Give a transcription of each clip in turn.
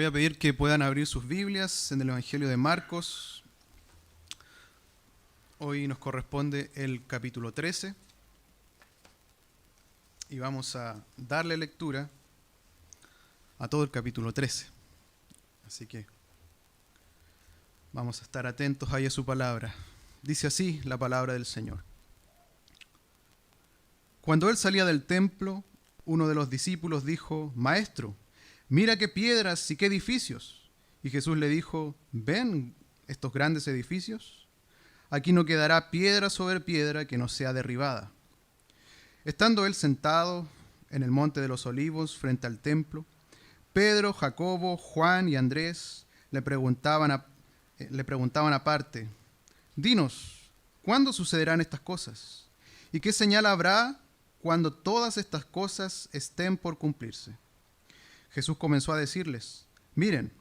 a pedir que puedan abrir sus Biblias en el Evangelio de Marcos. Hoy nos corresponde el capítulo 13 y vamos a darle lectura a todo el capítulo 13. Así que vamos a estar atentos ahí a su palabra. Dice así la palabra del Señor. Cuando él salía del templo, uno de los discípulos dijo: Maestro, mira qué piedras y qué edificios. Y Jesús le dijo: ¿ven estos grandes edificios? Aquí no quedará piedra sobre piedra que no sea derribada. Estando él sentado en el monte de los olivos frente al templo, Pedro, Jacobo, Juan y Andrés le preguntaban aparte: Dinos, ¿cuándo sucederán estas cosas? ¿Y qué señal habrá cuando todas estas cosas estén por cumplirse? Jesús comenzó a decirles: miren,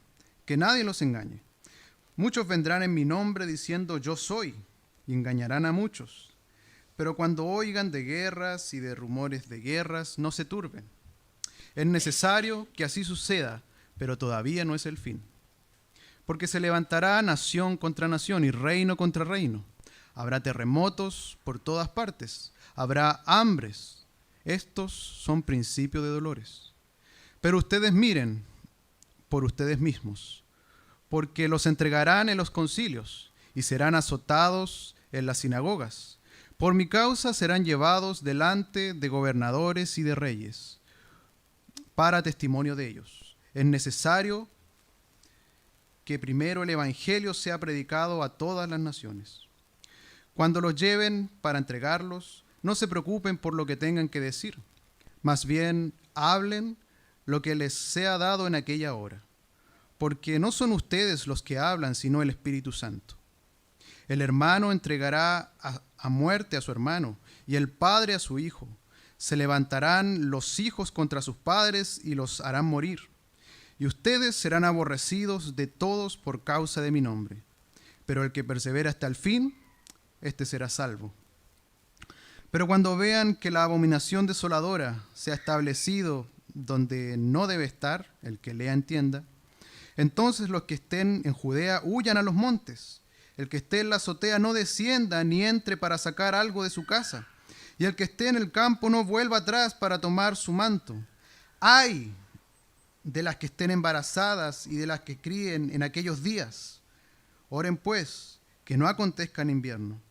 que nadie los engañe. Muchos vendrán en mi nombre diciendo yo soy, y engañarán a muchos. Pero cuando oigan de guerras y de rumores de guerras, no se turben. Es necesario que así suceda, pero todavía no es el fin. Porque se levantará nación contra nación y reino contra reino. Habrá terremotos por todas partes. Habrá hambres. Estos son principios de dolores. Pero ustedes miren por ustedes mismos, porque los entregarán en los concilios y serán azotados en las sinagogas. Por mi causa serán llevados delante de gobernadores y de reyes, para testimonio de ellos. Es necesario que primero el evangelio sea predicado a todas las naciones. Cuando los lleven para entregarlos, no se preocupen por lo que tengan que decir, más bien hablen lo que les sea dado en aquella hora, porque no son ustedes los que hablan, sino el Espíritu Santo. El hermano entregará a muerte a su hermano, y el padre a su hijo. Se levantarán los hijos contra sus padres y los harán morir. Y ustedes serán aborrecidos de todos por causa de mi nombre. Pero el que persevera hasta el fin, éste será salvo. Pero cuando vean que la abominación desoladora se ha establecido donde no debe estar, el que lea entienda, entonces los que estén en Judea huyan a los montes. El que esté en la azotea no descienda ni entre para sacar algo de su casa. Y el que esté en el campo no vuelva atrás para tomar su manto. ¡Ay de las que estén embarazadas y de las que críen en aquellos días! Oren pues, que no acontezca en invierno.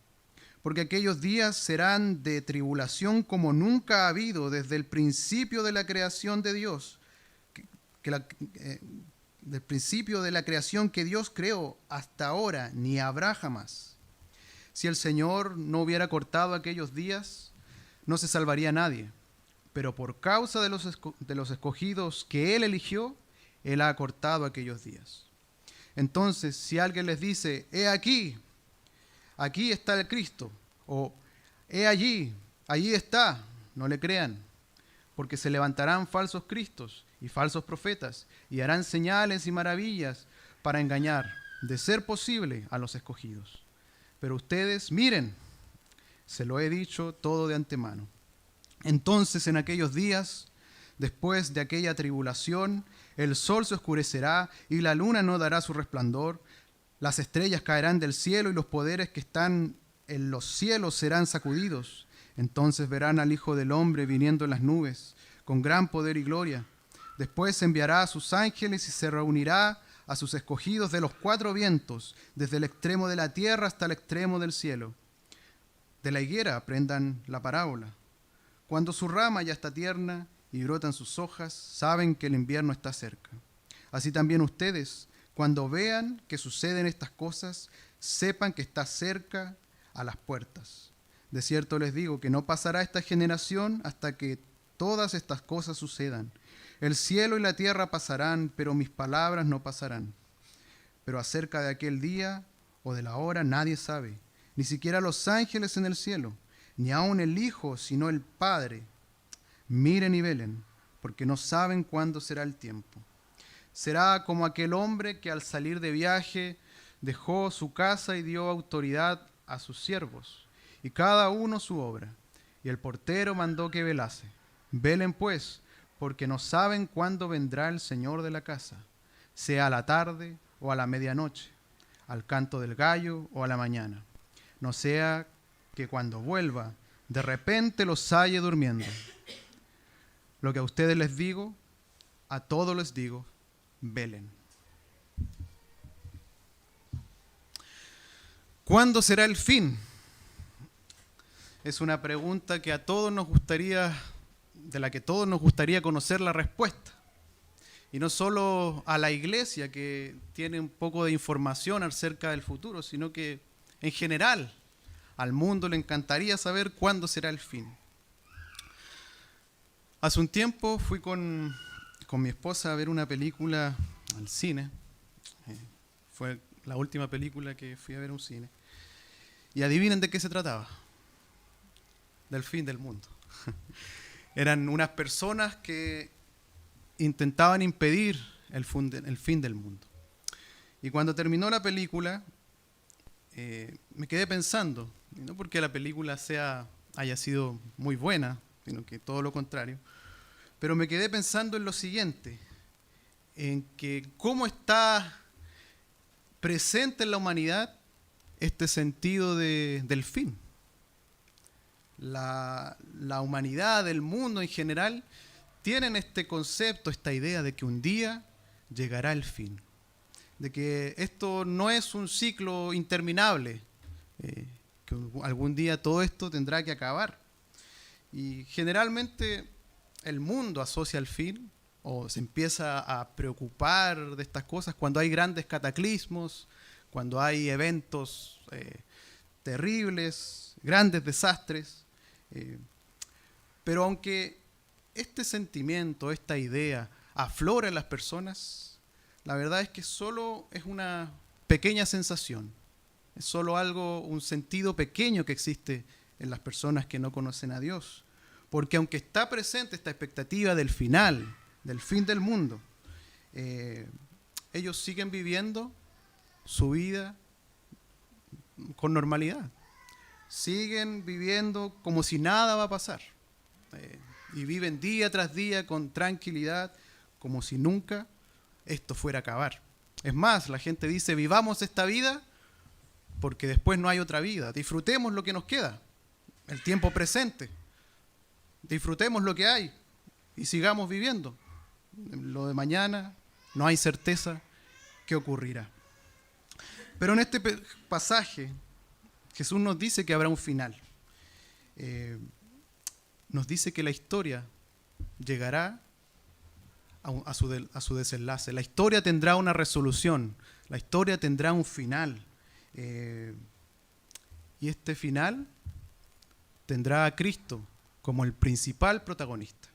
Porque aquellos días serán de tribulación como nunca ha habido desde el principio de la creación de Dios, del principio de la creación que Dios creó hasta ahora, ni habrá jamás. Si el Señor no hubiera cortado aquellos días, no se salvaría nadie. Pero por causa de los escogidos que Él eligió, Él ha cortado aquellos días. Entonces, si alguien les dice: he aquí, aquí está el Cristo, o he allí, allí está, no le crean, porque se levantarán falsos cristos y falsos profetas, y harán señales y maravillas para engañar, de ser posible, a los escogidos. Pero ustedes, miren, se lo he dicho todo de antemano. Entonces, en aquellos días, después de aquella tribulación, el sol se oscurecerá y la luna no dará su resplandor. Las estrellas caerán del cielo y los poderes que están en los cielos serán sacudidos. Entonces verán al Hijo del Hombre viniendo en las nubes, con gran poder y gloria. Después enviará a sus ángeles y se reunirá a sus escogidos de los cuatro vientos, desde el extremo de la tierra hasta el extremo del cielo. De la higuera aprendan la parábola. Cuando su rama ya está tierna y brotan sus hojas, saben que el invierno está cerca. Así también ustedes, cuando vean que suceden estas cosas, sepan que está cerca a las puertas. De cierto les digo que no pasará esta generación hasta que todas estas cosas sucedan. El cielo y la tierra pasarán, pero mis palabras no pasarán. Pero acerca de aquel día o de la hora nadie sabe, ni siquiera los ángeles en el cielo, ni aun el Hijo, sino el Padre. Miren y velen, porque no saben cuándo será el tiempo. Será como aquel hombre que al salir de viaje dejó su casa y dio autoridad a sus siervos, y cada uno su obra. Y el portero mandó que velase. Velen pues, porque no saben cuándo vendrá el Señor de la casa, sea a la tarde o a la medianoche, al canto del gallo o a la mañana. No sea que cuando vuelva, de repente los halle durmiendo. Lo que a ustedes les digo, a todos les digo, velen. ¿Cuándo será el fin? Es una pregunta que a todos nos gustaría, de la que todos nos gustaría conocer la respuesta. Y no solo a la iglesia, que tiene un poco de información acerca del futuro, sino que en general al mundo le encantaría saber cuándo será el fin. Hace un tiempo fui con mi esposa a ver una película al cine. Fue la última película que fui a ver a un cine. Y adivinen de qué se trataba. Del fin del mundo. Eran unas personas que intentaban impedir el fin del mundo. Y cuando terminó la película, me quedé pensando, no porque la película haya sido muy buena, sino que todo lo contrario, pero me quedé pensando en lo siguiente, en que cómo está presente en la humanidad este sentido del fin. La humanidad, el mundo en general, tienen este concepto, esta idea de que un día llegará el fin, de que esto no es un ciclo interminable, que algún día todo esto tendrá que acabar. Y generalmente el mundo asocia el fin o se empieza a preocupar de estas cosas cuando hay grandes cataclismos, cuando hay eventos terribles, grandes desastres. Pero aunque este sentimiento, esta idea aflora en las personas, la verdad es que solo es una pequeña sensación. Es solo un sentido pequeño que existe en las personas que no conocen a Dios. Porque aunque está presente esta expectativa del final, del fin del mundo, ellos siguen viviendo su vida con normalidad. Siguen viviendo como si nada va a pasar. Y viven día tras día con tranquilidad, como si nunca esto fuera a acabar. Es más, la gente dice, vivamos esta vida porque después no hay otra vida. Disfrutemos lo que nos queda, el tiempo presente. Disfrutemos lo que hay y sigamos viviendo. Lo de mañana no hay certeza qué ocurrirá. Pero en este pasaje Jesús nos dice que habrá un final. Nos dice que la historia llegará a su desenlace. La historia tendrá una resolución. La historia tendrá un final. Y este final tendrá a Cristo como el principal protagonista.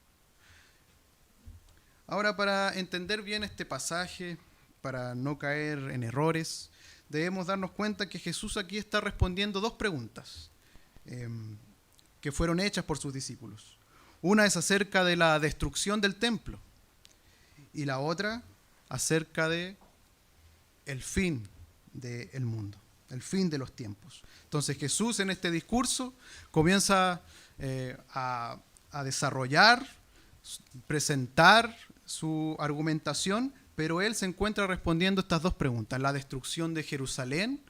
Ahora, para entender bien este pasaje, para no caer en errores, debemos darnos cuenta que Jesús aquí está respondiendo dos preguntas que fueron hechas por sus discípulos. Una es acerca de la destrucción del templo y la otra acerca de el fin del mundo, el fin de los tiempos. Entonces Jesús en este discurso comienza a desarrollar, presentar su argumentación, pero él se encuentra respondiendo estas dos preguntas: la destrucción de Jerusalén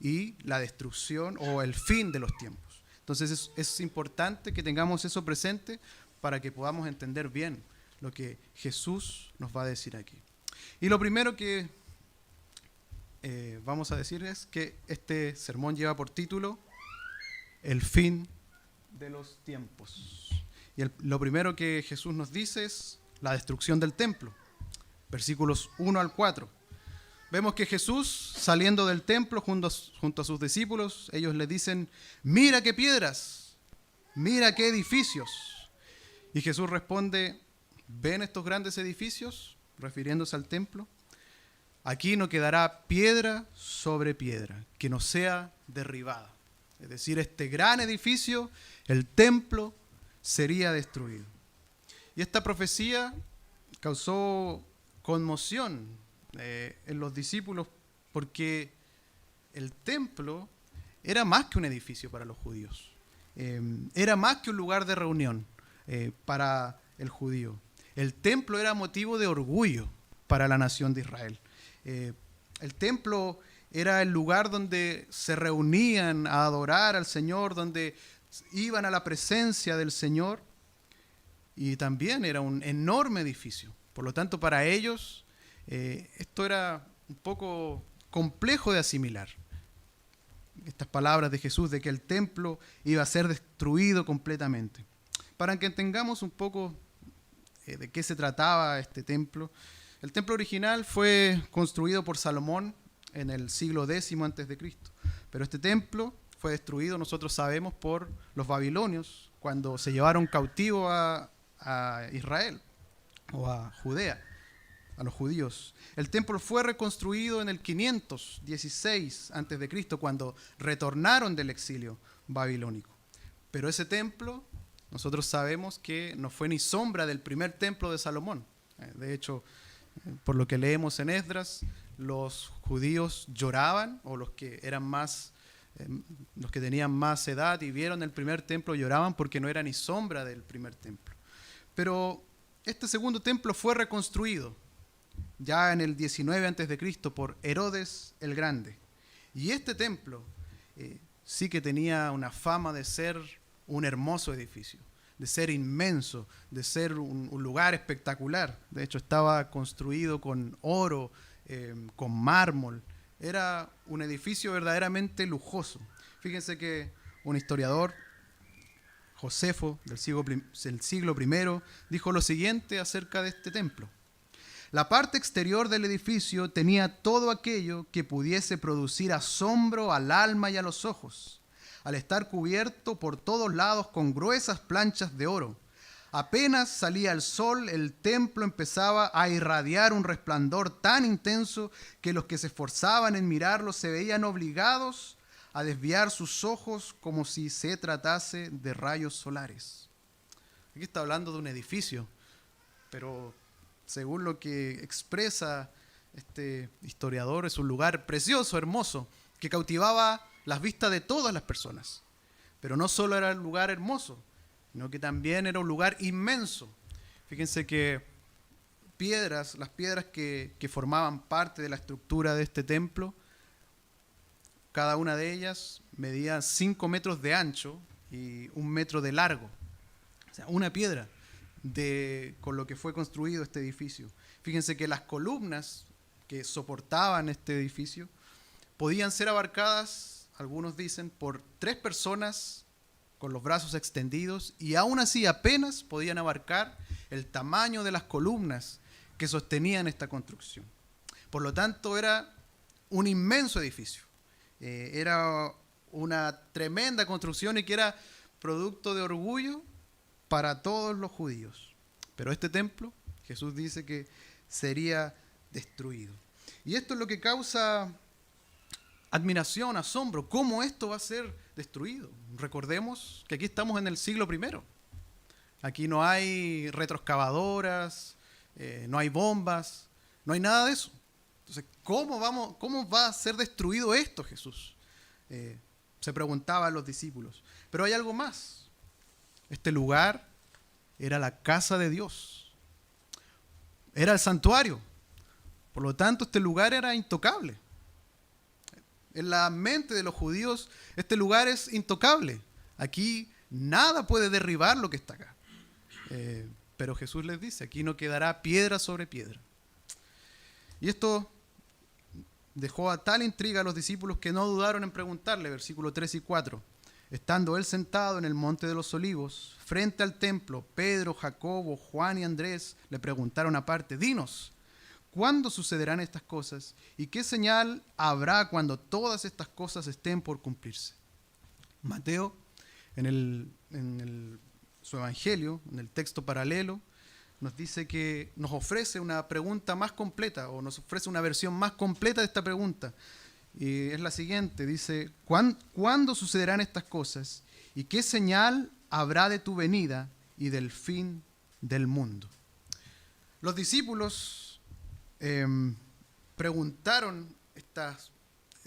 y la destrucción o el fin de los tiempos. Entonces es importante que tengamos eso presente para que podamos entender bien lo que Jesús nos va a decir aquí. Y lo primero que vamos a decir es que este sermón lleva por título El fin de los tiempos. Y lo primero que Jesús nos dice es la destrucción del templo. Versículos 1 al 4. Vemos que Jesús, saliendo del templo junto a sus discípulos, ellos le dicen, mira qué piedras, mira qué edificios. Y Jesús responde, ¿ven estos grandes edificios? Refiriéndose al templo. Aquí no quedará piedra sobre piedra que no sea derribada. Es decir, este gran edificio, el templo, sería destruido. Y esta profecía causó conmoción en los discípulos porque el templo era más que un edificio para los judíos. Era más que un lugar de reunión para el judío. El templo era motivo de orgullo para la nación de Israel. El templo era el lugar donde se reunían a adorar al Señor, donde iban a la presencia del Señor, y también era un enorme edificio. Por lo tanto, para ellos esto era un poco complejo de asimilar. Estas palabras de Jesús de que el templo iba a ser destruido completamente. Para que entendamos un poco de qué se trataba este templo, el templo original fue construido por Salomón en el siglo X a.C., pero este templo fue destruido, nosotros sabemos, por los babilonios cuando se llevaron cautivo a Israel o a Judea, a los judíos. El templo fue reconstruido en el 516 a.C., cuando retornaron del exilio babilónico. Pero ese templo, nosotros sabemos que no fue ni sombra del primer templo de Salomón. De hecho, por lo que leemos en Esdras, los judíos lloraban, o los que tenían más edad y vieron el primer templo lloraban porque no era ni sombra del primer templo. Pero este segundo templo fue reconstruido ya en el 19 a.C. por Herodes el Grande. Y este templo sí que tenía una fama de ser un hermoso edificio, de ser inmenso, de ser un lugar espectacular. De hecho, estaba construido con oro, con mármol. Era un edificio verdaderamente lujoso. Fíjense que un historiador, Josefo, del siglo I, dijo lo siguiente acerca de este templo. La parte exterior del edificio tenía todo aquello que pudiese producir asombro al alma y a los ojos, al estar cubierto por todos lados con gruesas planchas de oro. Apenas salía el sol, el templo empezaba a irradiar un resplandor tan intenso que los que se esforzaban en mirarlo se veían obligados a desviar sus ojos como si se tratase de rayos solares. Aquí está hablando de un edificio, pero según lo que expresa este historiador, es un lugar precioso, hermoso, que cautivaba las vistas de todas las personas. Pero no solo era un lugar hermoso, sino que también era un lugar inmenso. Fíjense que las piedras que formaban parte de la estructura de este templo, cada una de ellas medía 5 metros de ancho y 1 metro de largo. O sea, una piedra con lo que fue construido este edificio. Fíjense que las columnas que soportaban este edificio podían ser abarcadas, algunos dicen, por 3 personas con los brazos extendidos, y aún así apenas podían abarcar el tamaño de las columnas que sostenían esta construcción. Por lo tanto, era un inmenso edificio. Era una tremenda construcción y que era producto de orgullo para todos los judíos. Pero este templo, Jesús dice que sería destruido. Y esto es lo que causa admiración, asombro. ¿Cómo esto va a ser destruido? Recordemos que aquí estamos en el siglo I. Aquí no hay retroexcavadoras, no hay bombas, no hay nada de eso. Entonces, ¿cómo va a ser destruido esto, Jesús? Se preguntaban los discípulos. Pero hay algo más. Este lugar era la casa de Dios. Era el santuario. Por lo tanto, este lugar era intocable. En la mente de los judíos, este lugar es intocable. Aquí nada puede derribar lo que está acá. Pero Jesús les dice, aquí no quedará piedra sobre piedra. Y esto dejó a tal intriga a los discípulos que no dudaron en preguntarle, versículos 3 y 4. Estando él sentado en el monte de los olivos, frente al templo, Pedro, Jacobo, Juan y Andrés le preguntaron aparte, dinos, ¿cuándo sucederán estas cosas? ¿Y qué señal habrá cuando todas estas cosas estén por cumplirse? Mateo, en su evangelio, en el texto paralelo, nos dice que nos ofrece una pregunta más completa, o nos ofrece una versión más completa de esta pregunta. Y es la siguiente, dice, ¿cuándo sucederán estas cosas? ¿Y qué señal habrá de tu venida y del fin del mundo? Los discípulos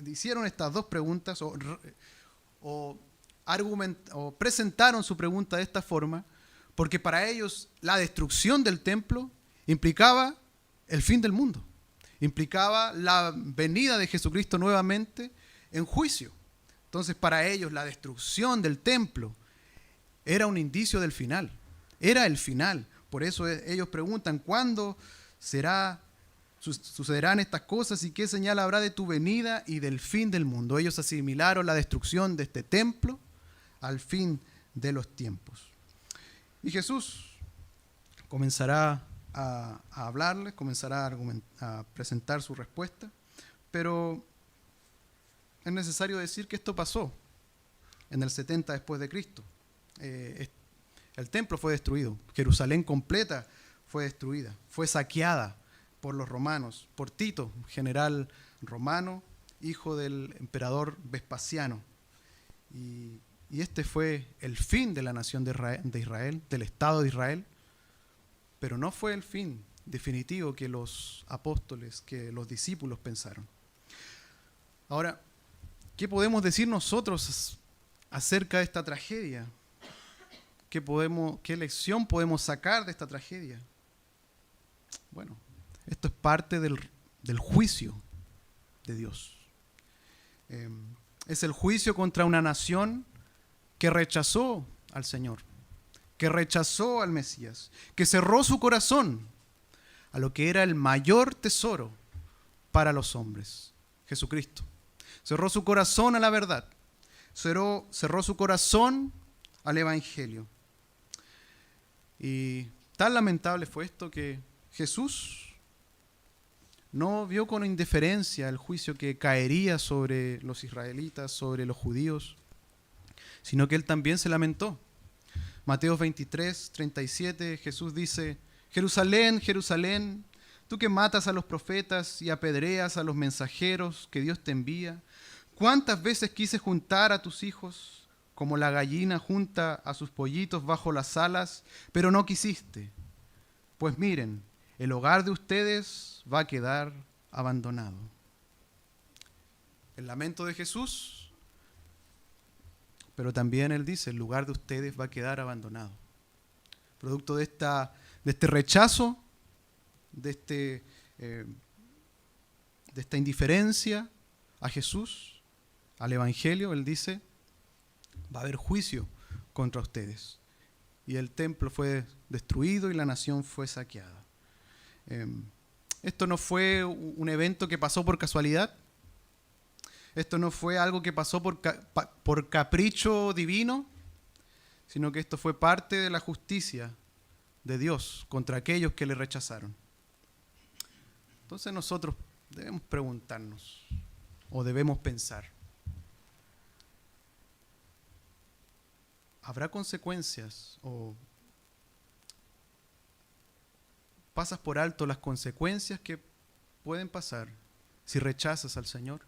hicieron estas dos preguntas o presentaron su pregunta de esta forma porque para ellos la destrucción del templo implicaba el fin del mundo. Implicaba la venida de Jesucristo nuevamente en juicio. Entonces, para ellos la destrucción del templo era un indicio del final. Era el final. Por eso ellos preguntan, ¿cuándo sucederán estas cosas y qué señal habrá de tu venida y del fin del mundo? Ellos asimilaron la destrucción de este templo al fin de los tiempos. Y Jesús comenzará a hablarles, comenzará a presentar su respuesta, pero es necesario decir que esto pasó en el 70 después de Cristo. El templo fue destruido, Jerusalén completa fue destruida, fue saqueada por los romanos, por Tito, general romano, hijo del emperador Vespasiano. Y este fue el fin de la nación de Israel, del Estado de Israel, pero no fue el fin definitivo que los apóstoles, que los discípulos pensaron. Ahora, ¿qué podemos decir nosotros acerca de esta tragedia? ¿Qué lección podemos sacar de esta tragedia? Bueno, esto es parte del juicio de Dios. Es el juicio contra una nación que rechazó al Señor, que rechazó al Mesías, que cerró su corazón a lo que era el mayor tesoro para los hombres, Jesucristo. Cerró su corazón a la verdad, cerró su corazón al Evangelio. Y tan lamentable fue esto que Jesús no vio con indiferencia el juicio que caería sobre los israelitas, sobre los judíos, sino que Él también se lamentó. Mateo 23, 37, Jesús dice: Jerusalén, Jerusalén, tú que matas a los profetas y apedreas a los mensajeros que Dios te envía, ¿cuántas veces quise juntar a tus hijos como la gallina junta a sus pollitos bajo las alas, pero no quisiste? Pues miren, el hogar de ustedes va a quedar abandonado. El lamento de Jesús, pero también Él dice, el lugar de ustedes va a quedar abandonado. Producto de este rechazo, de esta indiferencia a Jesús, al Evangelio, Él dice, va a haber juicio contra ustedes. Y el templo fue destruido y la nación fue saqueada. Esto no fue un evento que pasó por casualidad. Esto no fue algo que pasó por capricho divino, sino que esto fue parte de la justicia de Dios contra aquellos que le rechazaron. Entonces nosotros debemos preguntarnos o debemos pensar, ¿habrá consecuencias o pasas por alto las consecuencias que pueden pasar si rechazas al Señor?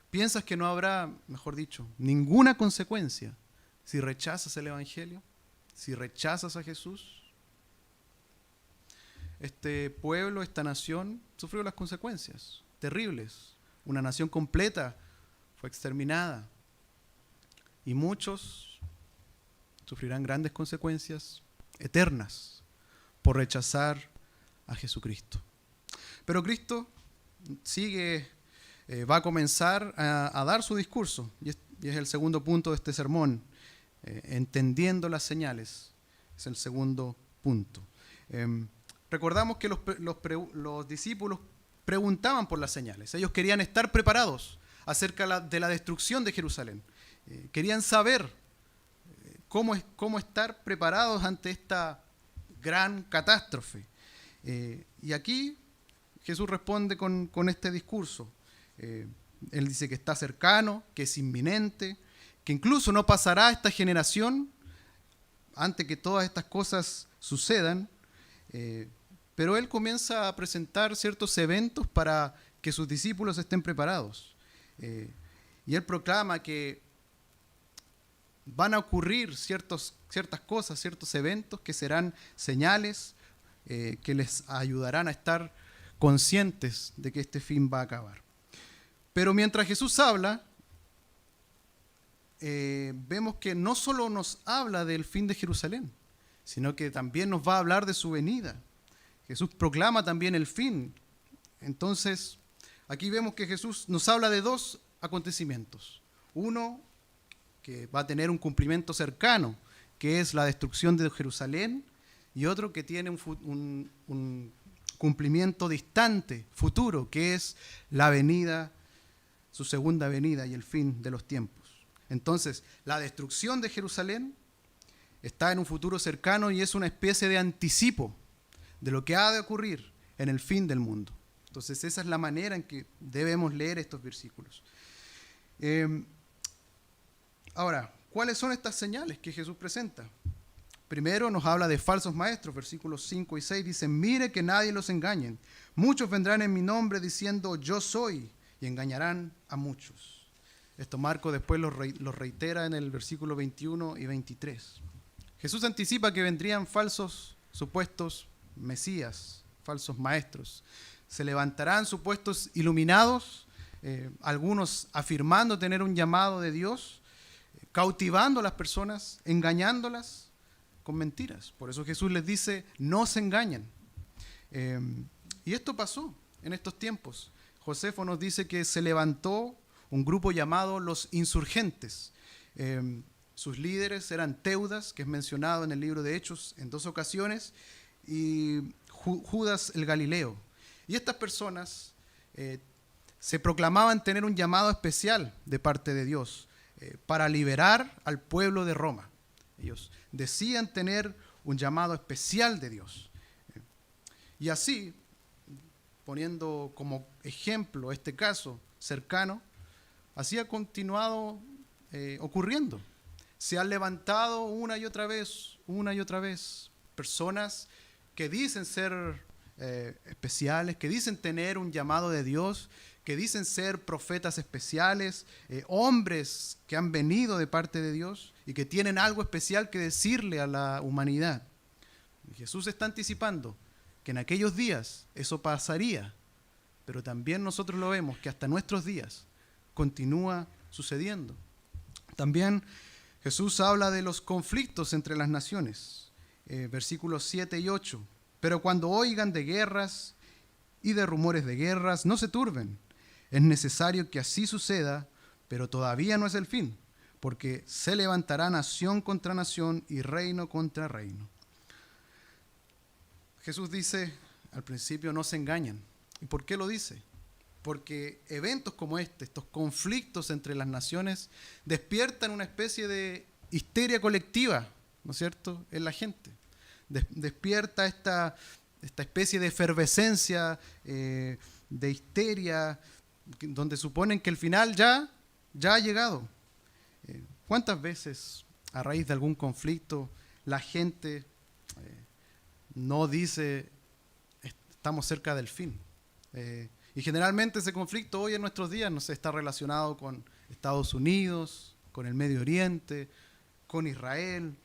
¿Piensas que no habrá, mejor dicho, ninguna consecuencia si rechazas el Evangelio? Si rechazas a Jesús. Este pueblo, esta nación, sufrió las consecuencias terribles. Una nación completa fue exterminada. Y muchos sufrirán grandes consecuencias eternas por rechazar a Jesucristo. Pero Cristo va a comenzar a dar su discurso, y es el segundo punto de este sermón, entendiendo las señales, es el segundo punto. Recordamos que los discípulos preguntaban por las señales, ellos querían estar preparados acerca de la destrucción de Jerusalén, querían saber cómo estar preparados ante esta gran catástrofe. Y aquí Jesús responde con este discurso. Él dice que está cercano, que es inminente, que incluso no pasará esta generación antes que todas estas cosas sucedan, pero Él comienza a presentar ciertos eventos para que sus discípulos estén preparados. Y Él proclama que van a ocurrir ciertas cosas, ciertos eventos que serán señales que les ayudarán a estar conscientes de que este fin va a acabar. Pero mientras Jesús habla, vemos que no solo nos habla del fin de Jerusalén, sino que también nos va a hablar de su venida. Jesús proclama también el fin. Entonces, aquí vemos que Jesús nos habla de dos acontecimientos. Uno, que va a tener un cumplimiento cercano, que es la destrucción de Jerusalén, y otro que tiene un cumplimiento distante, futuro, que es la venida, su segunda venida y el fin de los tiempos. Entonces, la destrucción de Jerusalén está en un futuro cercano y es una especie de anticipo de lo que ha de ocurrir en el fin del mundo. Entonces, esa es la manera en que debemos leer estos versículos. Ahora, ¿cuáles son estas señales que Jesús presenta? Primero nos habla de falsos maestros, versículos 5 y 6, dicen: mire que nadie los engañen. Muchos vendrán en mi nombre diciendo yo soy, y engañarán a muchos. Esto Marco después lo reitera en el versículo 21 y 23. Jesús anticipa que vendrían falsos supuestos mesías, falsos maestros. Se levantarán supuestos iluminados, algunos afirmando tener un llamado de Dios, cautivando a las personas, engañándolas con mentiras. Por eso Jesús les dice, no se engañen. Y esto pasó en estos tiempos. Josefo nos dice que se levantó un grupo llamado los insurgentes. Sus líderes eran Teudas, que es mencionado en el libro de Hechos en 2 ocasiones, y Judas el Galileo. Y estas personas se proclamaban tener un llamado especial de parte de Dios para liberar al pueblo de Roma. Ellos decían tener un llamado especial de Dios. Y así, poniendo como ejemplo este caso cercano, así ha continuado ocurriendo. Se han levantado una y otra vez, personas que dicen ser especiales, que dicen tener un llamado de Dios, que dicen ser profetas especiales, hombres que han venido de parte de Dios y que tienen algo especial que decirle a la humanidad. Y Jesús está anticipando que en aquellos días eso pasaría, pero también nosotros lo vemos que hasta nuestros días continúa sucediendo. También Jesús habla de los conflictos entre las naciones, versículos 7 y 8. Pero cuando oigan de guerras y de rumores de guerras, no se turben. Es necesario que así suceda, pero todavía no es el fin, porque se levantará nación contra nación y reino contra reino. Jesús dice al principio, no se engañan. ¿Y por qué lo dice? Porque eventos como estos conflictos entre las naciones, despiertan una especie de histeria colectiva, ¿no es cierto?, en la gente. Despierta esta especie de efervescencia, de histeria, donde suponen que el final ya ha llegado. ¿Cuántas veces a raíz de algún conflicto la gente no dice estamos cerca del fin? Y generalmente ese conflicto hoy en nuestros días no sé, está relacionado con Estados Unidos, con el Medio Oriente, con Israel.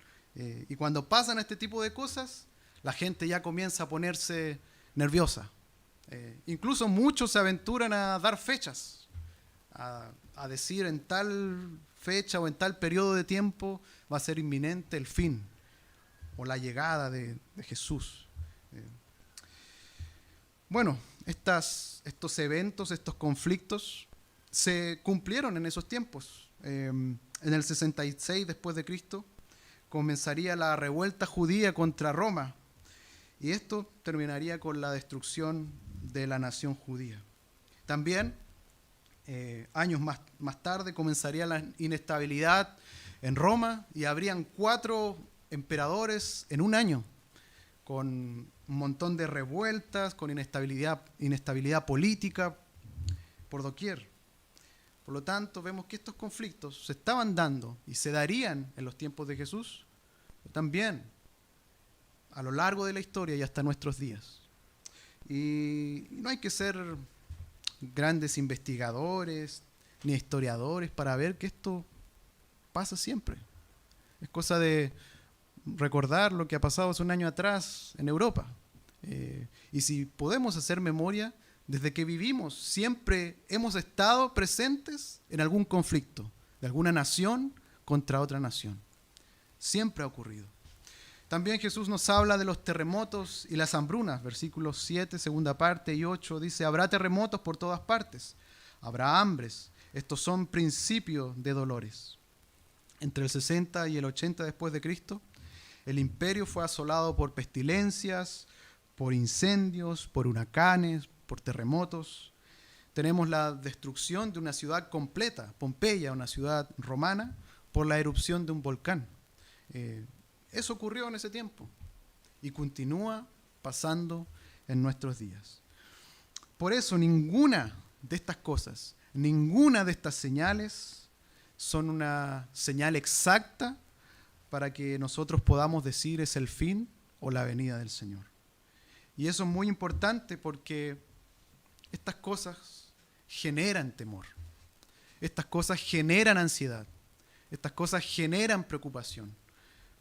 Y cuando pasan este tipo de cosas, la gente ya comienza a ponerse nerviosa. Incluso muchos se aventuran a dar fechas, a decir en tal fecha o en tal periodo de tiempo va a ser inminente el fin o la llegada de Jesús. Bueno, estos eventos, estos conflictos se cumplieron en esos tiempos. En el 66 después de Cristo comenzaría la revuelta judía contra Roma y esto terminaría con la destrucción de la nación judía. También, años más tarde, comenzaría la inestabilidad en Roma y habrían 4 emperadores en un año, con un montón de revueltas, con inestabilidad política por doquier. Por lo tanto, vemos que estos conflictos se estaban dando y se darían en los tiempos de Jesús, pero también a lo largo de la historia y hasta nuestros días. Y no hay que ser grandes investigadores ni historiadores para ver que esto pasa siempre. Es cosa de recordar lo que ha pasado hace un año atrás en Europa. Y si podemos hacer memoria, desde que vivimos siempre hemos estado presentes en algún conflicto de alguna nación contra otra nación. Siempre ha ocurrido. También Jesús nos habla de los terremotos y las hambrunas. Versículos 7, segunda parte y 8 dice: habrá terremotos por todas partes, habrá hambres. Estos son principios de dolores. Entre el 60 y el 80 después de Cristo, el imperio fue asolado por pestilencias, por incendios, por huracanes, por terremotos. Tenemos la destrucción de una ciudad completa, Pompeya, una ciudad romana, por la erupción de un volcán. Eso ocurrió en ese tiempo y continúa pasando en nuestros días. Por eso ninguna de estas cosas, ninguna de estas señales son una señal exacta para que nosotros podamos decir es el fin o la venida del Señor. Y eso es muy importante porque estas cosas generan temor. Estas cosas generan ansiedad. Estas cosas generan preocupación.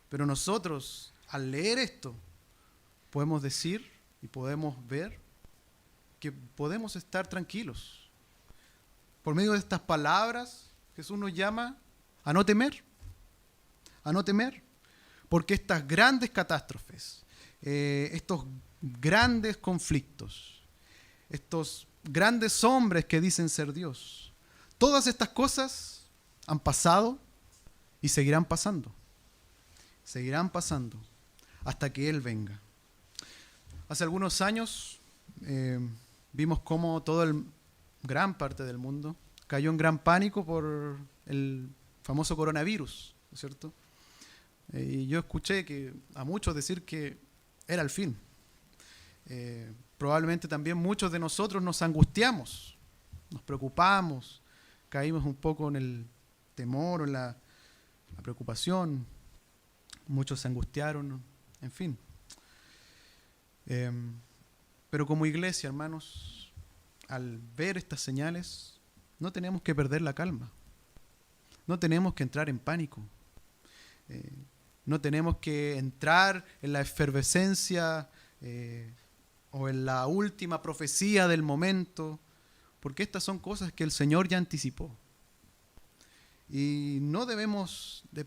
Pero nosotros, al leer esto, podemos decir y podemos ver que podemos estar tranquilos. Por medio de estas palabras, Jesús nos llama a no temer. A no temer. Porque estas grandes catástrofes, estos grandes conflictos, estos grandes hombres que dicen ser Dios, todas estas cosas han pasado y seguirán pasando. Seguirán pasando hasta que Él venga. Hace algunos años vimos cómo gran parte del mundo cayó en gran pánico por el famoso coronavirus, ¿no es cierto? Y yo escuché a muchos decir que era el fin. Probablemente también muchos de nosotros nos angustiamos, nos preocupamos, caímos un poco en el temor o en la preocupación. Muchos se angustiaron, en fin. Pero como iglesia, hermanos, al ver estas señales, no tenemos que perder la calma. No tenemos que entrar en pánico. No tenemos que entrar en la efervescencia o en la última profecía del momento, porque estas son cosas que el Señor ya anticipó. Y no debemos de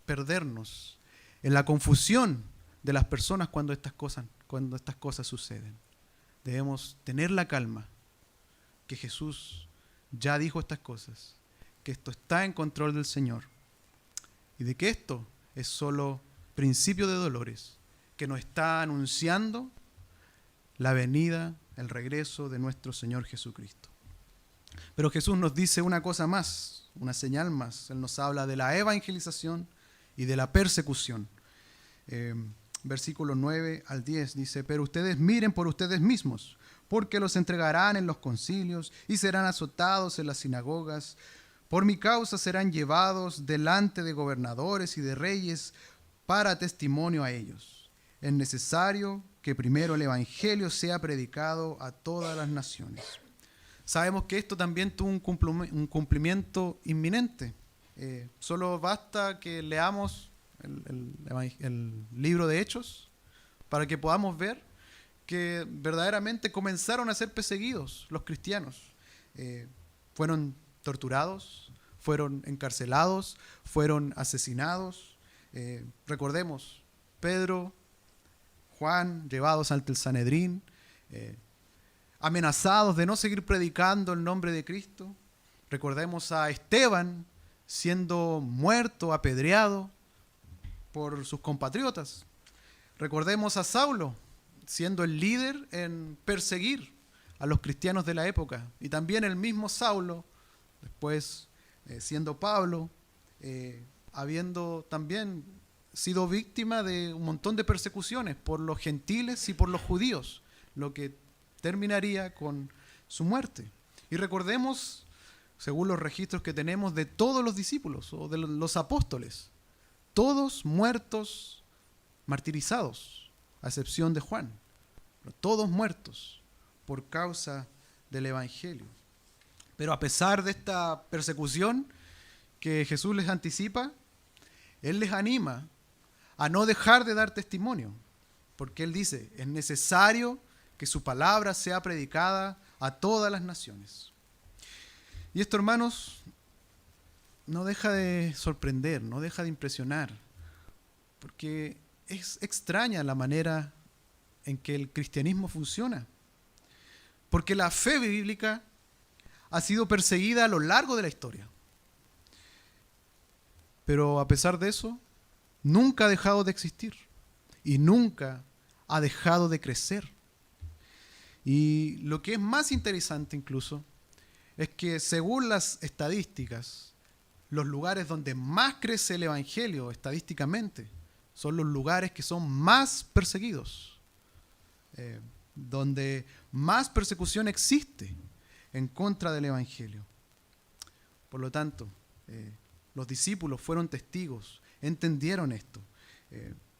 perdernos en la confusión de las personas cuando estas cosas suceden. Debemos tener la calma que Jesús ya dijo estas cosas, que esto está en control del Señor y de que esto es solo principio de dolores que nos está anunciando la venida, el regreso de nuestro Señor Jesucristo. Pero Jesús nos dice una cosa más, una señal más. Él nos habla de la evangelización y de la persecución. Versículos 9 al 10 dice: pero ustedes miren por ustedes mismos, porque los entregarán en los concilios y serán azotados en las sinagogas. Por mi causa serán llevados delante de gobernadores y de reyes para testimonio a ellos. Es necesario que primero el evangelio sea predicado a todas las naciones. Sabemos que esto también tuvo un cumplimiento inminente. Solo basta que leamos el libro de Hechos para que podamos ver que verdaderamente comenzaron a ser perseguidos los cristianos. Fueron torturados, fueron encarcelados, fueron asesinados. Recordemos, Pedro, Juan, llevados ante el Sanedrín, amenazados de no seguir predicando el nombre de Cristo. Recordemos a Esteban siendo muerto, apedreado por sus compatriotas. Recordemos a Saulo siendo el líder en perseguir a los cristianos de la época. Y también el mismo Saulo, después siendo Pablo, habiendo también sido víctima de un montón de persecuciones por los gentiles y por los judíos, lo que terminaría con su muerte. Y recordemos, según los registros que tenemos, de todos los discípulos o de los apóstoles, todos muertos, martirizados, a excepción de Juan, pero todos muertos por causa del evangelio. Pero a pesar de esta persecución que Jesús les anticipa, Él les anima a no dejar de dar testimonio, porque Él dice, es necesario que su palabra sea predicada a todas las naciones. Y esto, hermanos, no deja de sorprender, no deja de impresionar, porque es extraña la manera en que el cristianismo funciona, porque la fe bíblica ha sido perseguida a lo largo de la historia. Pero a pesar de eso, nunca ha dejado de existir y nunca ha dejado de crecer. Y lo que es más interesante incluso es que según las estadísticas, los lugares donde más crece el evangelio estadísticamente son los lugares que son más perseguidos, donde más persecución existe en contra del evangelio. Por lo tanto, los discípulos fueron testigos, entendieron esto,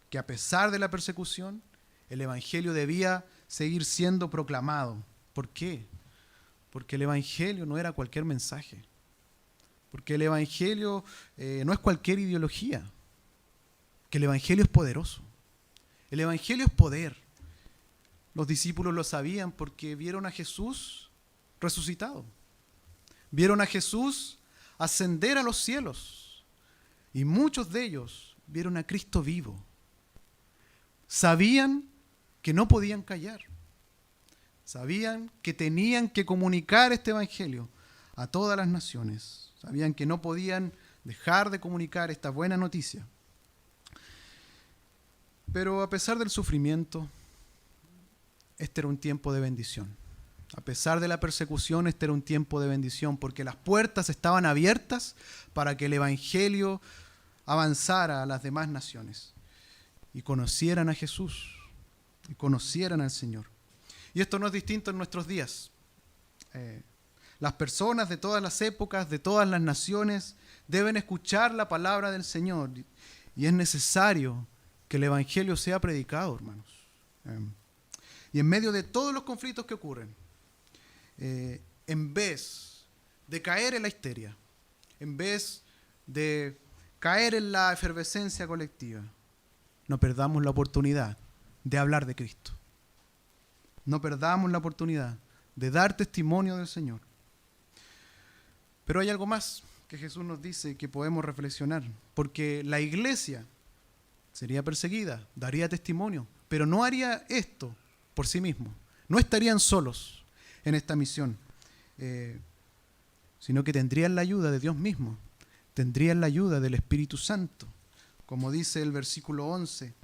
que a pesar de la persecución, el evangelio debía seguir siendo proclamado. ¿Por qué? Porque el evangelio no era cualquier mensaje, porque el evangelio no es cualquier ideología, que el evangelio es poderoso. El evangelio es poder. Los discípulos lo sabían porque vieron a Jesús resucitado. Vieron a Jesús ascender a los cielos. Y muchos de ellos vieron a Cristo vivo. Sabían que no podían callar. Sabían que tenían que comunicar este evangelio a todas las naciones. Sabían que no podían dejar de comunicar esta buena noticia. Pero a pesar del sufrimiento, este era un tiempo de bendición. A pesar de la persecución, este era un tiempo de bendición, porque las puertas estaban abiertas para que el evangelio avanzara a las demás naciones y conocieran a Jesús y conocieran al Señor. Y esto no es distinto en nuestros días. Las personas de todas las épocas, de todas las naciones, deben escuchar la palabra del Señor. Y es necesario que el evangelio sea predicado, hermanos. Y en medio de todos los conflictos que ocurren, en vez de caer en la histeria, en vez de caer en la efervescencia colectiva, no perdamos la oportunidad de hablar de Cristo. No perdamos la oportunidad de dar testimonio del Señor. Pero hay algo más que Jesús nos dice que podemos reflexionar, porque la iglesia sería perseguida, daría testimonio, pero no haría esto por sí mismo. No estarían solos en esta misión, sino que tendrían la ayuda de Dios mismo, tendrían la ayuda del Espíritu Santo. Como dice el versículo 11,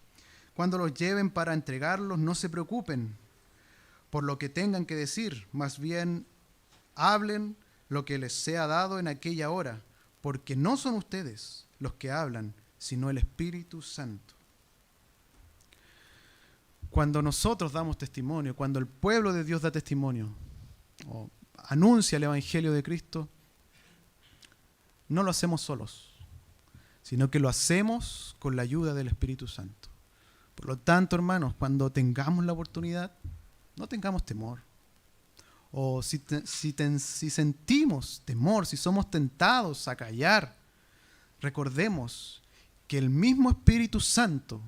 cuando los lleven para entregarlos, no se preocupen por lo que tengan que decir, más bien hablen lo que les sea dado en aquella hora, porque no son ustedes los que hablan, sino el Espíritu Santo. Cuando nosotros damos testimonio, cuando el pueblo de Dios da testimonio o anuncia el Evangelio de Cristo, no lo hacemos solos, sino que lo hacemos con la ayuda del Espíritu Santo. Por lo tanto, hermanos, cuando tengamos la oportunidad, no tengamos temor. O si sentimos temor, si somos tentados a callar, recordemos que el mismo Espíritu Santo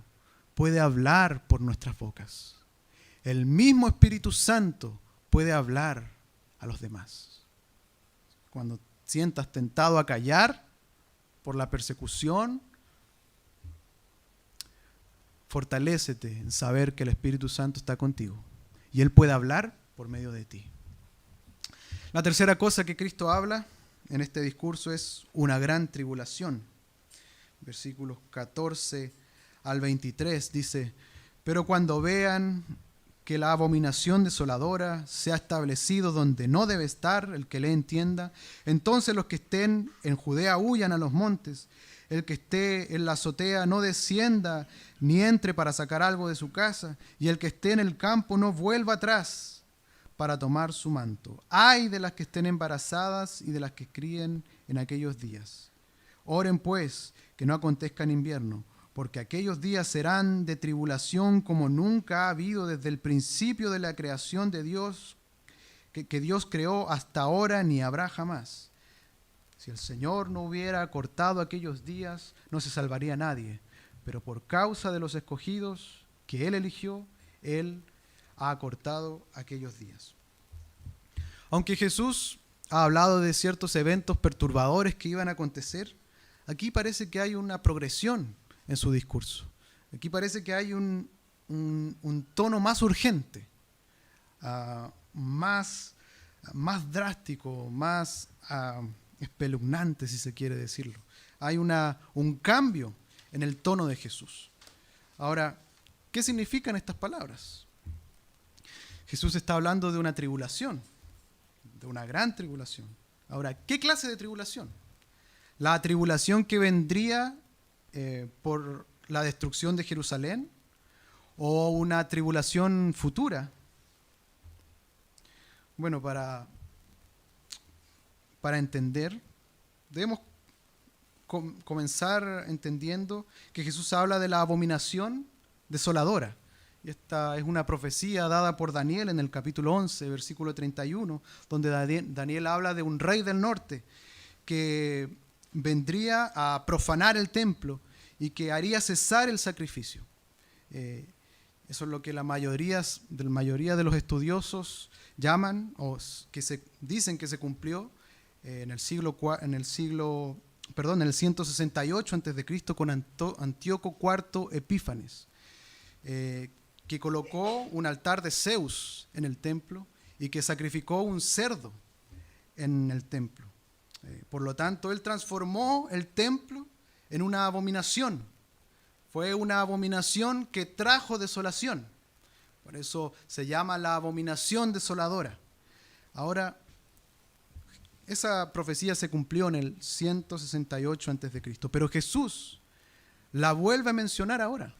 puede hablar por nuestras bocas. El mismo Espíritu Santo puede hablar a los demás. Cuando sientas tentado a callar por la persecución, fortalécete en saber que el Espíritu Santo está contigo y Él puede hablar por medio de ti. La tercera cosa que Cristo habla en este discurso es una gran tribulación. Versículos 14 al 23 dice: pero cuando vean que la abominación desoladora se ha establecido donde no debe estar, el que le entienda, entonces los que estén en Judea huyan a los montes, el que esté en la azotea no descienda ni entre para sacar algo de su casa, y el que esté en el campo no vuelva atrás para tomar su manto. Ay de las que estén embarazadas y de las que críen en aquellos días. Oren pues que no acontezca en invierno, porque aquellos días serán de tribulación como nunca ha habido desde el principio de la creación de Dios, que Dios creó hasta ahora, ni habrá jamás. Si el Señor no hubiera acortado aquellos días, no se salvaría nadie, pero por causa de los escogidos que Él eligió, Él ha acortado aquellos días. Aunque Jesús ha hablado de ciertos eventos perturbadores que iban a acontecer, aquí parece que hay una progresión en su discurso. Aquí parece que hay un tono más urgente, más drástico, más espeluznante, si se quiere decirlo. Hay un cambio en el tono de Jesús. Ahora, ¿qué significan estas palabras? Jesús está hablando de una tribulación, de una gran tribulación. Ahora, ¿qué clase de tribulación? ¿La tribulación que vendría por la destrucción de Jerusalén o una tribulación futura? Bueno, para entender, debemos comenzar entendiendo que Jesús habla de la abominación desoladora. Y esta es una profecía dada por Daniel en el capítulo 11, versículo 31, donde Daniel habla de un rey del norte que vendría a profanar el templo y que haría cesar el sacrificio. Eso es lo que la mayoría de los estudiosos llaman, o que dicen que se cumplió en el 168 a.C. con Antíoco IV Epífanes, que colocó un altar de Zeus en el templo y que sacrificó un cerdo en el templo. Por lo tanto, él transformó el templo en una abominación. Fue una abominación que trajo desolación. Por eso se llama la abominación desoladora. Ahora, esa profecía se cumplió en el 168 a.C., pero Jesús la vuelve a mencionar ahora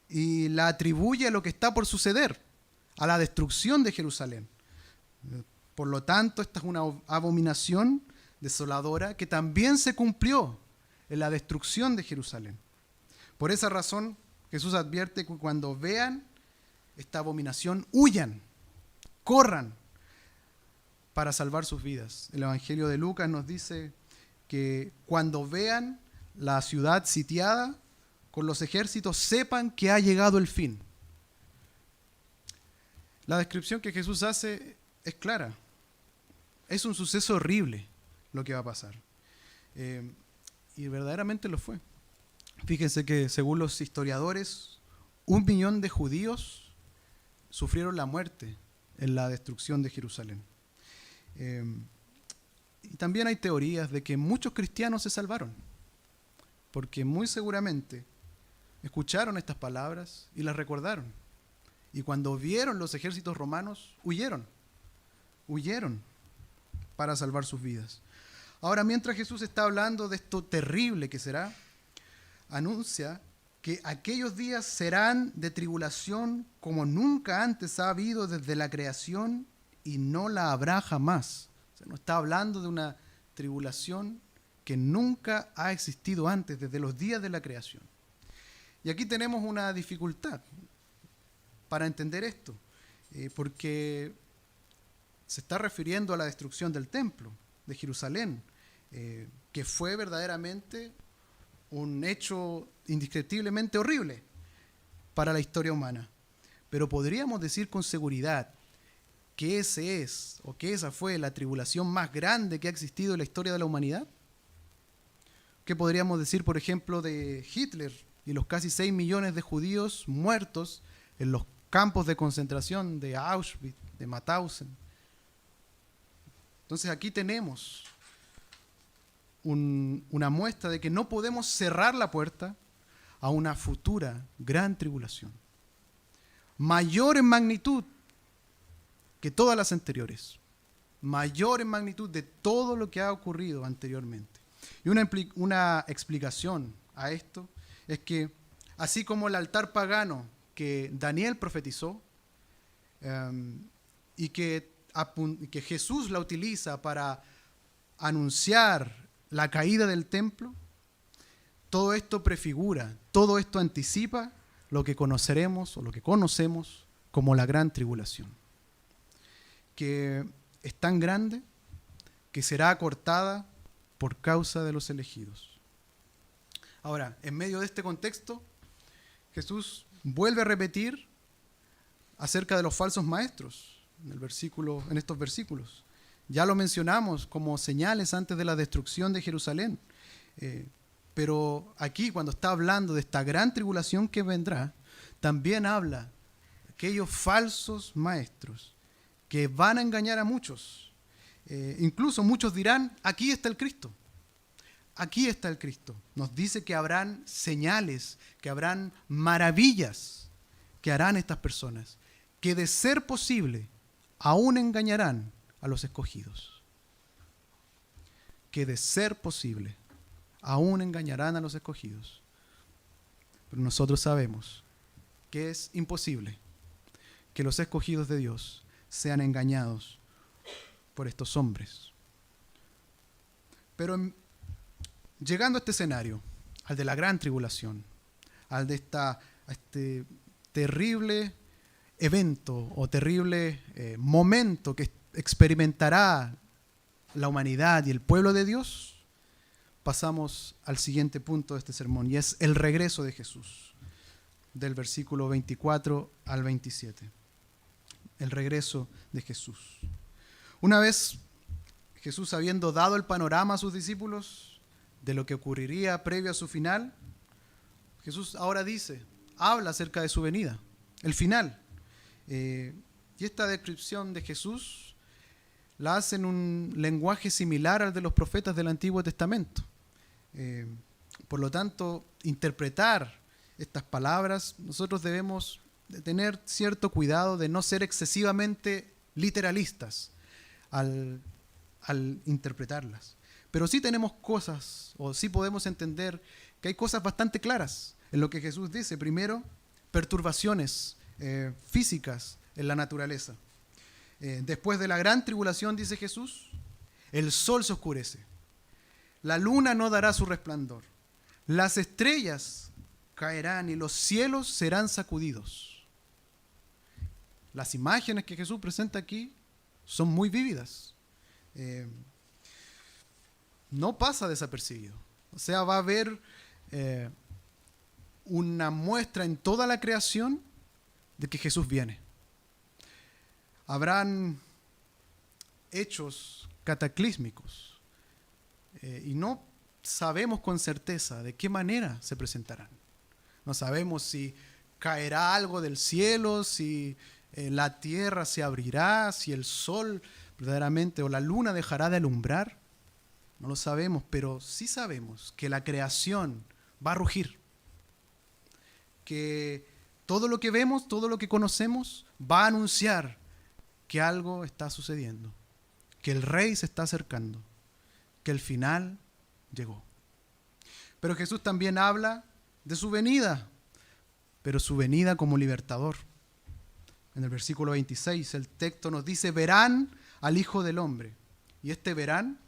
y la atribuye a lo que está por suceder, a la destrucción de Jerusalén. Por lo tanto, esta es una abominación desoladora que también se cumplió en la destrucción de Jerusalén. Por esa razón, Jesús advierte que cuando vean esta abominación, huyan, corran para salvar sus vidas. El Evangelio de Lucas nos dice que cuando vean la ciudad sitiada con los ejércitos, sepan que ha llegado el fin. La descripción que Jesús hace es clara. Es un suceso horrible lo que va a pasar. Y verdaderamente lo fue. Fíjense que según los historiadores, 1 millón de judíos sufrieron la muerte en la destrucción de Jerusalén. Y también hay teorías de que muchos cristianos se salvaron, porque muy seguramente escucharon estas palabras y las recordaron. Y cuando vieron los ejércitos romanos, huyeron para salvar sus vidas. Ahora, mientras Jesús está hablando de esto terrible que será, anuncia que aquellos días serán de tribulación como nunca antes ha habido desde la creación y no la habrá jamás. O sea, no está hablando de una tribulación que nunca ha existido antes, desde los días de la creación. Y aquí tenemos una dificultad para entender esto, porque se está refiriendo a la destrucción del templo de Jerusalén, que fue verdaderamente un hecho indescriptiblemente horrible para la historia humana. Pero podríamos decir con seguridad que esa fue la tribulación más grande que ha existido en la historia de la humanidad. ¿Qué podríamos decir, por ejemplo, de Hitler y los casi 6 millones de judíos muertos en los campos de concentración de Auschwitz, de Mauthausen? Entonces aquí tenemos una muestra de que no podemos cerrar la puerta a una futura gran tribulación, mayor en magnitud que todas las anteriores, mayor en magnitud de todo lo que ha ocurrido anteriormente. Y una explicación a esto es que, así como el altar pagano que Daniel profetizó y que Jesús la utiliza para anunciar la caída del templo, todo esto prefigura, todo esto anticipa lo que conoceremos o lo que conocemos como la gran tribulación, que es tan grande que será acortada por causa de los elegidos. Ahora, en medio de este contexto, Jesús vuelve a repetir acerca de los falsos maestros en estos versículos. Ya lo mencionamos como señales antes de la destrucción de Jerusalén. Pero aquí, cuando está hablando de esta gran tribulación que vendrá, también habla de aquellos falsos maestros que van a engañar a muchos. Incluso muchos dirán, aquí está el Cristo. Aquí está el Cristo. Nos dice que habrán señales, que habrán maravillas que harán estas personas, que de ser posible, aún engañarán a los escogidos. Que de ser posible, aún engañarán a los escogidos. Pero nosotros sabemos que es imposible que los escogidos de Dios sean engañados por estos hombres. Pero llegando a este escenario, al de la gran tribulación, al de este terrible evento o terrible momento que experimentará la humanidad y el pueblo de Dios, pasamos al siguiente punto de este sermón, y es el regreso de Jesús, del versículo 24 al 27. El regreso de Jesús. Una vez Jesús, habiendo dado el panorama a sus discípulos de lo que ocurriría previo a su final, Jesús ahora habla acerca de su venida, el final. Y esta descripción de Jesús la hace en un lenguaje similar al de los profetas del Antiguo Testamento. Por lo tanto, interpretar estas palabras, nosotros debemos de tener cierto cuidado de no ser excesivamente literalistas al interpretarlas. Pero sí tenemos cosas, o sí podemos entender que hay cosas bastante claras en lo que Jesús dice. Primero, perturbaciones físicas en la naturaleza. Después de la gran tribulación, dice Jesús, el sol se oscurece, la luna no dará su resplandor, las estrellas caerán y los cielos serán sacudidos. Las imágenes que Jesús presenta aquí son muy vívidas. No pasa desapercibido. O sea, va a haber una muestra en toda la creación de que Jesús viene. Habrán hechos cataclísmicos y no sabemos con certeza de qué manera se presentarán. No sabemos si caerá algo del cielo, si la tierra se abrirá, si el sol verdaderamente o la luna dejará de alumbrar. No lo sabemos, pero sí sabemos que la creación va a rugir, que todo lo que vemos, todo lo que conocemos va a anunciar que algo está sucediendo, que el rey se está acercando, que el final llegó. Pero Jesús también habla de su venida, pero su venida como libertador. En el versículo 26 el texto nos dice, verán al Hijo del Hombre. Y este verán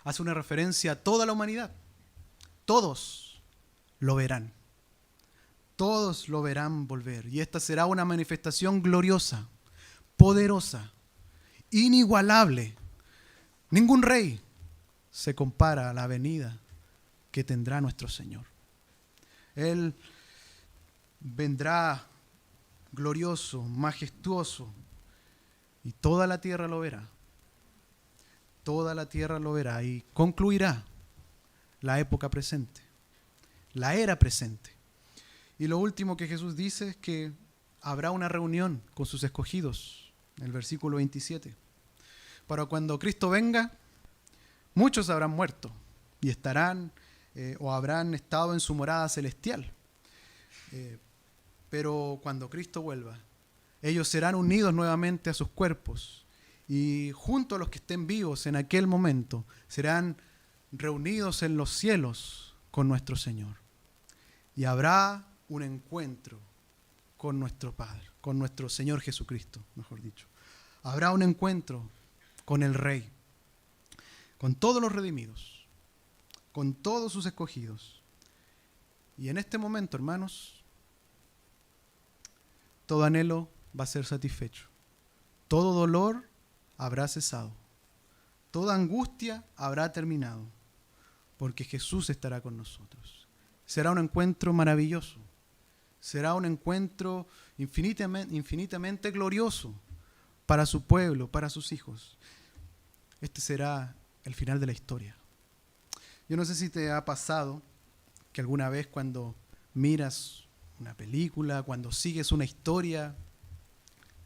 hace una referencia a toda la humanidad. Todos lo verán. Todos lo verán volver. Y esta será una manifestación gloriosa, poderosa, inigualable. Ningún rey se compara a la venida que tendrá nuestro Señor. Él vendrá glorioso, majestuoso, y toda la tierra lo verá. Toda la tierra lo verá y concluirá la época presente, la era presente. Y lo último que Jesús dice es que habrá una reunión con sus escogidos, en el versículo 27. Para cuando Cristo venga, muchos habrán muerto y estarán o habrán estado en su morada celestial. Pero cuando Cristo vuelva, ellos serán unidos nuevamente a sus cuerpos y junto a los que estén vivos en aquel momento serán reunidos en los cielos con nuestro Señor. Y habrá un encuentro con nuestro Padre, con nuestro Señor Jesucristo, mejor dicho. Habrá un encuentro con el Rey, con todos los redimidos, con todos sus escogidos. Y en este momento, hermanos, todo anhelo va a ser satisfecho. Todo dolor habrá cesado. Toda angustia habrá terminado. Porque Jesús estará con nosotros. Será un encuentro maravilloso. Será un encuentro infinitamente glorioso para su pueblo, para sus hijos. Este será el final de la historia. Yo no sé si te ha pasado que alguna vez cuando miras una película, cuando sigues una historia,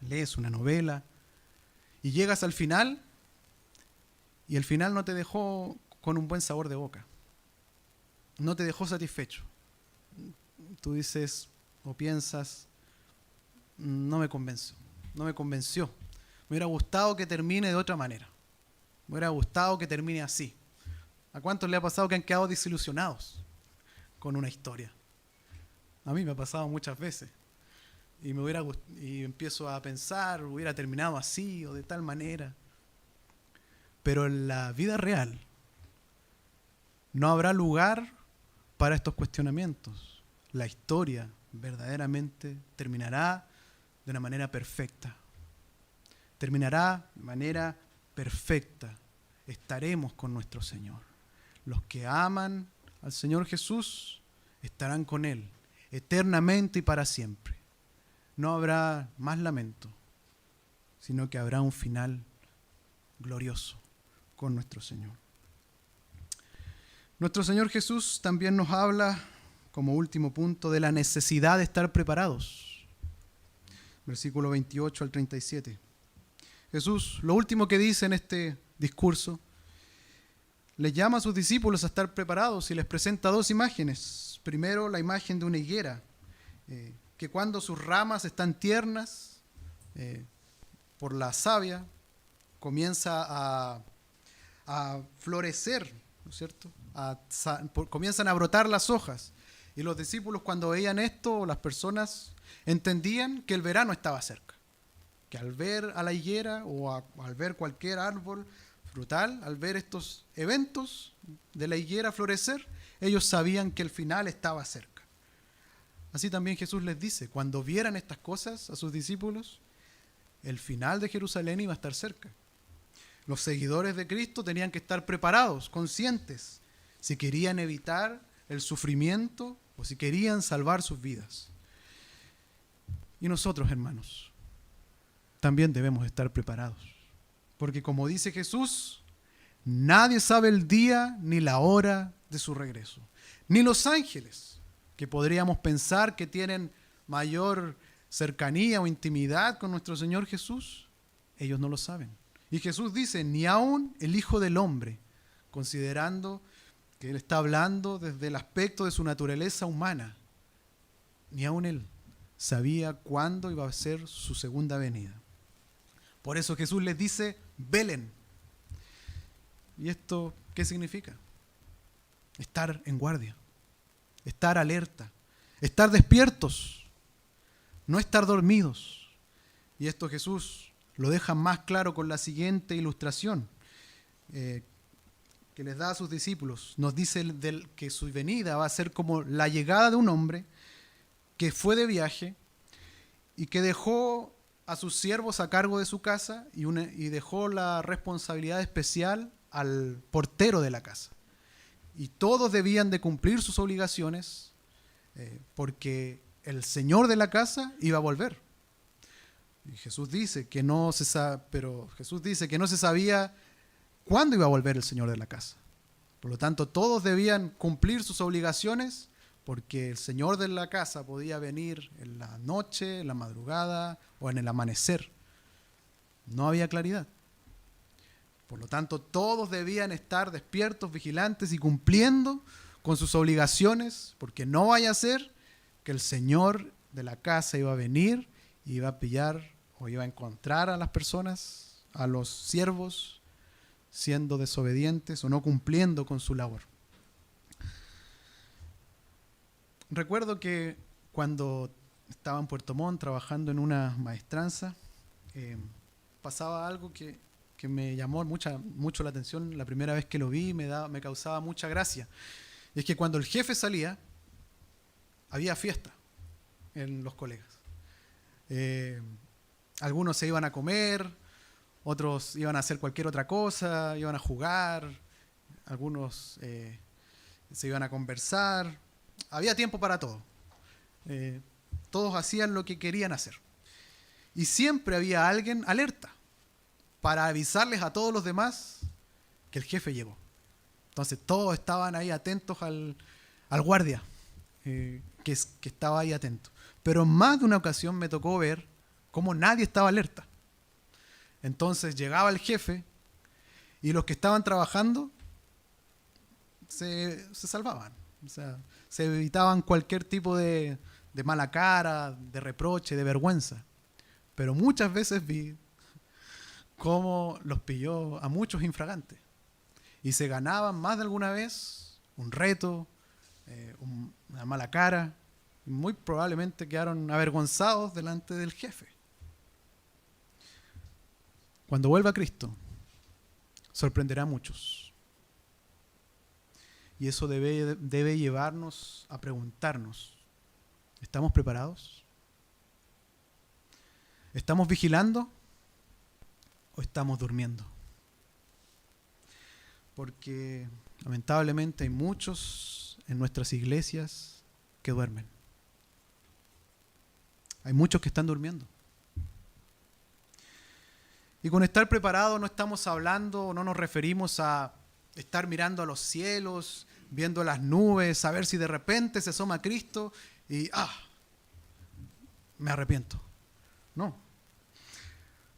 lees una novela y llegas al final y el final no te dejó con un buen sabor de boca, no te dejó satisfecho. Tú dices o piensas, no me convenció, no me convenció. Me hubiera gustado que termine de otra manera. Me hubiera gustado que termine así. ¿A cuántos le ha pasado que han quedado desilusionados con una historia? A mí me ha pasado muchas veces. Y empiezo a pensar, hubiera terminado así o de tal manera. Pero en la vida real no habrá lugar para estos cuestionamientos. La historia verdaderamente terminará de una manera perfecta. Terminará de manera perfecta. Estaremos con nuestro Señor. Los que aman al Señor Jesús estarán con Él eternamente y para siempre. No habrá más lamento, sino que habrá un final glorioso con nuestro Señor. Nuestro Señor Jesús también nos habla, como último punto, de la necesidad de estar preparados. Versículo 28 al 37. Jesús, lo último que dice en este discurso, les llama a sus discípulos a estar preparados y les presenta dos imágenes. Primero, la imagen de una higuera, que cuando sus ramas están tiernas por la savia, comienza a florecer, ¿no es cierto? Comienzan a brotar las hojas. Y los discípulos, cuando veían esto, las personas entendían que el verano estaba cerca. Que al ver a la higuera o al ver cualquier árbol frutal, al ver estos eventos de la higuera florecer, ellos sabían que el final estaba cerca. Así también Jesús les dice, cuando vieran estas cosas a sus discípulos, el final de Jerusalén iba a estar cerca. Los seguidores de Cristo tenían que estar preparados, conscientes, si querían evitar el sufrimiento o si querían salvar sus vidas. Y nosotros, hermanos, también debemos estar preparados. Porque como dice Jesús, nadie sabe el día ni la hora de su regreso. Ni los ángeles, que podríamos pensar que tienen mayor cercanía o intimidad con nuestro Señor Jesús, ellos no lo saben. Y Jesús dice, ni aun el Hijo del Hombre, considerando que Él está hablando desde el aspecto de su naturaleza humana, ni aun Él sabía cuándo iba a ser su segunda venida. Por eso Jesús les dice, velen. ¿Y esto qué significa? Estar en guardia, estar alerta, estar despiertos, no estar dormidos. Y esto Jesús lo deja más claro con la siguiente ilustración que les da a sus discípulos. Nos dice que su venida va a ser como la llegada de un hombre que fue de viaje y que dejó a sus siervos a cargo de su casa y dejó la responsabilidad especial al portero de la casa. Y todos debían de cumplir sus obligaciones porque el señor de la casa iba a volver. Y Jesús dice que no se sabía cuándo iba a volver el señor de la casa. Por lo tanto, todos debían cumplir sus obligaciones porque el señor de la casa podía venir en la noche, en la madrugada o en el amanecer. No había claridad. Por lo tanto, todos debían estar despiertos, vigilantes y cumpliendo con sus obligaciones, porque no vaya a ser que el señor de la casa iba a venir y iba a pillar o iba a encontrar a las personas, a los siervos, siendo desobedientes o no cumpliendo con su labor. Recuerdo que cuando estaba en Puerto Montt trabajando en una maestranza, pasaba algo que me llamó mucho la atención. La primera vez que lo vi me causaba mucha gracia. Y es que cuando el jefe salía, había fiesta en los colegas. Algunos se iban a comer, otros iban a hacer cualquier otra cosa, iban a jugar, algunos se iban a conversar. Había tiempo para todo. Todos hacían lo que querían hacer. Y siempre había alguien alerta para avisarles a todos los demás que el jefe llegó. Entonces todos estaban ahí atentos al guardia que estaba ahí atento. Pero en más de una ocasión me tocó ver cómo nadie estaba alerta. Entonces llegaba el jefe y los que estaban trabajando se salvaban. O sea, se evitaban cualquier tipo de mala cara, de reproche, de vergüenza. Pero muchas veces vi cómo los pilló a muchos infragantes. Y se ganaban más de alguna vez un reto, una mala cara. Y muy probablemente quedaron avergonzados delante del jefe. Cuando vuelva Cristo, sorprenderá a muchos. Y eso debe llevarnos a preguntarnos, ¿estamos preparados? ¿Estamos vigilando o estamos durmiendo? Porque lamentablemente hay muchos en nuestras iglesias que duermen. Hay muchos que están durmiendo. Y con estar preparado no estamos hablando, no nos referimos a estar mirando a los cielos, viendo las nubes, a ver si de repente se asoma Cristo y me arrepiento. No.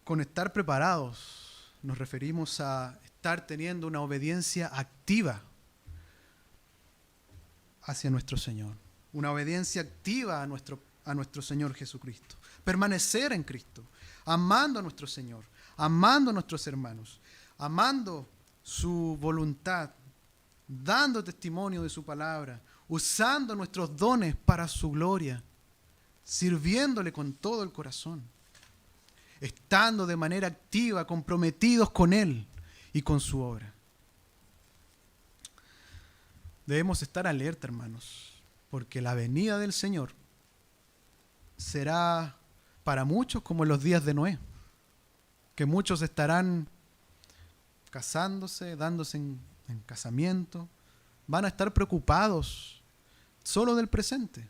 Con estar preparados nos referimos a estar teniendo una obediencia activa hacia nuestro Señor. Una obediencia activa a nuestro Señor Jesucristo. Permanecer en Cristo, amando a nuestro Señor, amando a nuestros hermanos, amando su voluntad, dando testimonio de su palabra, usando nuestros dones para su gloria, sirviéndole con todo el corazón, estando de manera activa, comprometidos con Él y con su obra. Debemos estar alerta, hermanos, porque la venida del Señor será para muchos como en los días de Noé, que muchos estarán casándose, dándose en casamiento, van a estar preocupados solo del presente,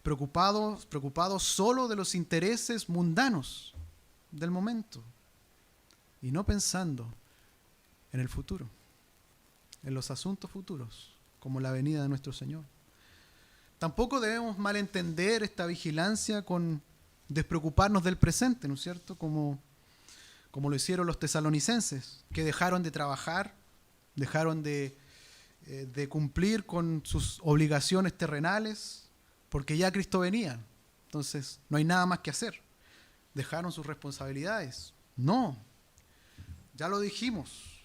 preocupados solo de los intereses mundanos del momento y no pensando en el futuro, en los asuntos futuros, como la venida de nuestro Señor. Tampoco debemos malentender esta vigilancia con despreocuparnos del presente, ¿no es cierto? Como lo hicieron los tesalonicenses, que dejaron de trabajar, dejaron de cumplir con sus obligaciones terrenales, porque ya Cristo venía. Entonces, no hay nada más que hacer. Dejaron sus responsabilidades. No, ya lo dijimos.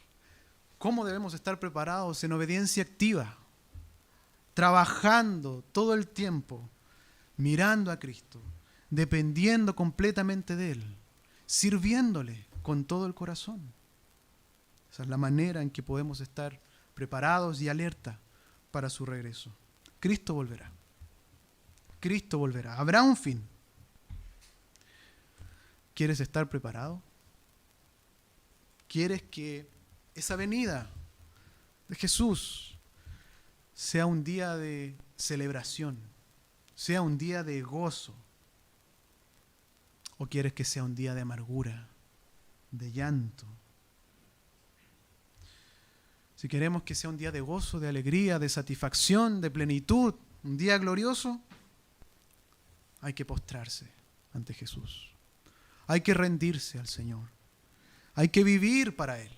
¿Cómo debemos estar preparados en obediencia activa? Trabajando todo el tiempo, mirando a Cristo, dependiendo completamente de Él, sirviéndole con todo el corazón. Esa es la manera en que podemos estar preparados y alerta para su regreso. Cristo volverá. Cristo volverá. Habrá un fin. ¿Quieres estar preparado? ¿Quieres que esa venida de Jesús sea un día de celebración, sea un día de gozo? ¿O quieres que sea un día de amargura, de llanto? Si queremos que sea un día de gozo, de alegría, de satisfacción, de plenitud, un día glorioso, hay que postrarse ante Jesús. Hay que rendirse al Señor. Hay que vivir para Él.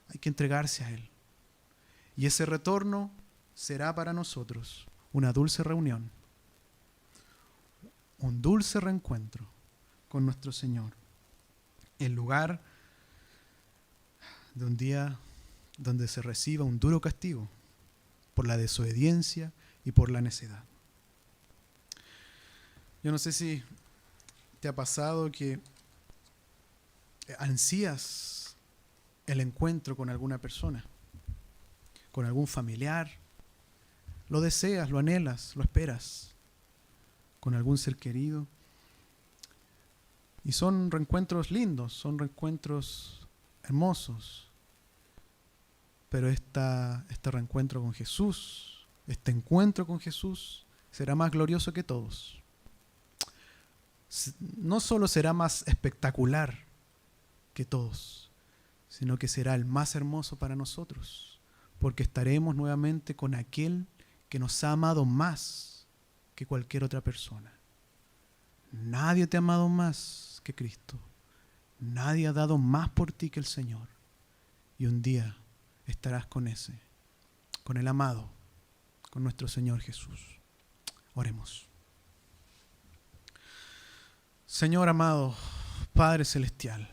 Hay que entregarse a Él. Y ese retorno será para nosotros una dulce reunión, un dulce reencuentro con nuestro Señor, en lugar de un día donde se reciba un duro castigo por la desobediencia y por la necedad. Yo no sé si te ha pasado que ansías el encuentro con alguna persona, con algún familiar, lo deseas, lo anhelas, lo esperas, con algún ser querido. Y son reencuentros lindos, son reencuentros hermosos. Pero este reencuentro con Jesús, este encuentro con Jesús, será más glorioso que todos. No solo será más espectacular que todos, sino que será el más hermoso para nosotros, porque estaremos nuevamente con aquel que nos ha amado más que cualquier otra persona. Nadie te ha amado más que Cristo. Nadie ha dado más por ti que el Señor. Y un día estarás con ese, con el amado, con nuestro Señor Jesús. Oremos. Señor amado, Padre Celestial,